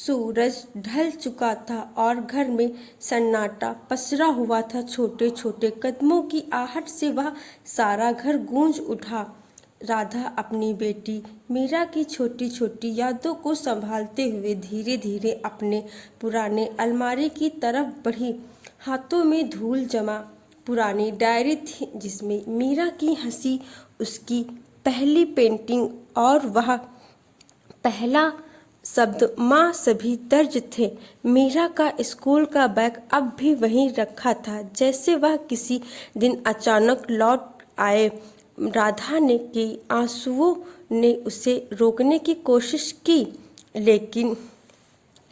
सूरज ढल चुका था और घर में सन्नाटा पसरा हुआ था। छोटे छोटे कदमों की आहट से वह सारा घर गूंज उठा। राधा अपनी बेटी मीरा की छोटी छोटी यादों को संभालते हुए धीरे धीरे अपने पुराने अलमारी की तरफ बढ़ी। हाथों में धूल जमा पुरानी डायरी थी जिसमें मीरा की हंसी, उसकी पहली पेंटिंग और वह पहला शब्द माँ सभी दर्ज थे। मीरा का स्कूल का बैग अब भी वहीं रखा था जैसे वह किसी दिन अचानक लौट आए। राधा ने के आंसुओं ने उसे रोकने की कोशिश की, लेकिन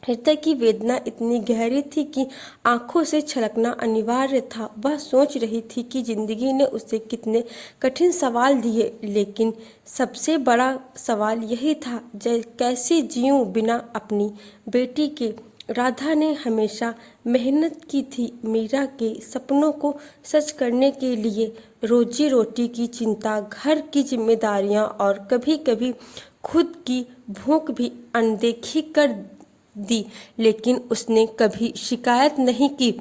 हृदय की वेदना इतनी गहरी थी कि आंखों से छलकना अनिवार्य था। वह सोच रही थी कि जिंदगी ने उसे कितने कठिन सवाल दिए, लेकिन सबसे बड़ा सवाल यही था, कैसे जीऊं बिना अपनी बेटी के। राधा ने हमेशा मेहनत की थी मीरा के सपनों को सच करने के लिए। रोजी रोटी की चिंता, घर की जिम्मेदारियां और कभी कभी खुद की भूख भी अनदेखी कर दी, लेकिन उसने कभी शिकायत नहीं की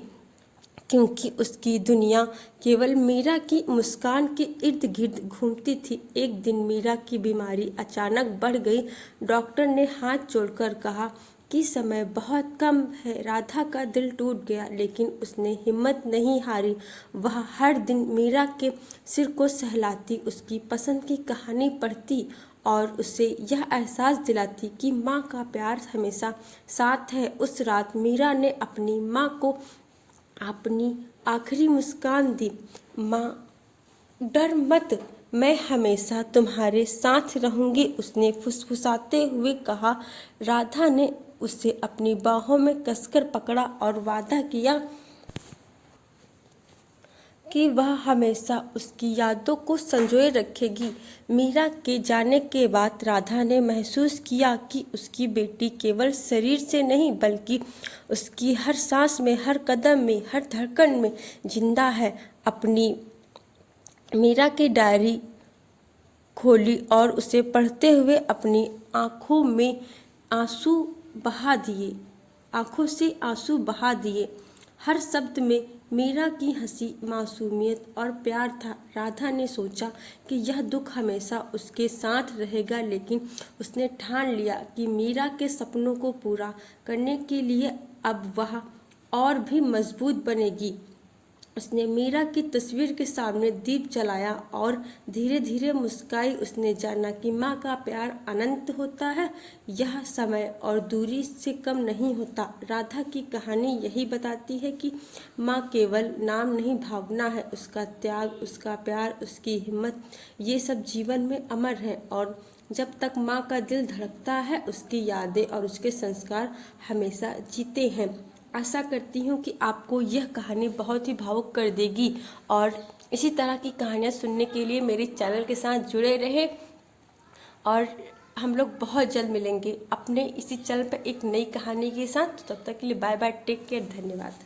क्योंकि उसकी दुनिया केवल मीरा की मुस्कान के इर्द गिर्द घूमती थी। एक दिन मीरा की बीमारी अचानक बढ़ गई। डॉक्टर ने हाथ जोड़कर कहा कि समय बहुत कम है। राधा का दिल टूट गया, लेकिन उसने हिम्मत नहीं हारी। वह हर दिन मीरा के सिर को सहलाती, उसकी पसंद की कहानी पढ़ती और उसे यह एहसास दिलाती कि माँ का प्यार हमेशा साथ है। उस रात मीरा ने अपनी माँ को अपनी आखिरी मुस्कान दी। माँ, डर मत, मैं हमेशा तुम्हारे साथ रहूंगी, उसने फुसफुसाते हुए कहा। राधा ने उसे अपनी बाहों में कसकर पकड़ा और वादा किया कि वह हमेशा उसकी यादों को संजोए रखेगी। मीरा के जाने के बाद राधा ने महसूस किया कि उसकी बेटी केवल शरीर से नहीं बल्कि उसकी हर सांस में, हर कदम में, हर धड़कन में जिंदा है। अपनी मीरा की डायरी खोली और उसे पढ़ते हुए अपनी आंखों से आंसू बहा दिए। हर शब्द में मीरा की हंसी, मासूमियत और प्यार था। राधा ने सोचा कि यह दुख हमेशा उसके साथ रहेगा, लेकिन उसने ठान लिया कि मीरा के सपनों को पूरा करने के लिए अब वह और भी मजबूत बनेगी। उसने मीरा की तस्वीर के सामने दीप जलाया और धीरे धीरे मुस्काई। उसने जाना कि माँ का प्यार अनंत होता है, यह समय और दूरी से कम नहीं होता। राधा की कहानी यही बताती है कि माँ केवल नाम नहीं, भावना है। उसका त्याग, उसका प्यार, उसकी हिम्मत, ये सब जीवन में अमर है। और जब तक माँ का दिल धड़कता है, उसकी यादें और उसके संस्कार हमेशा जीते हैं। आशा करती हूँ कि आपको यह कहानी बहुत ही भावुक कर देगी और इसी तरह की कहानियाँ सुनने के लिए मेरे चैनल के साथ जुड़े रहे। और हम लोग बहुत जल्द मिलेंगे अपने इसी चैनल पर एक नई कहानी के साथ। तब तक के लिए बाय बाय, टेक केयर, धन्यवाद।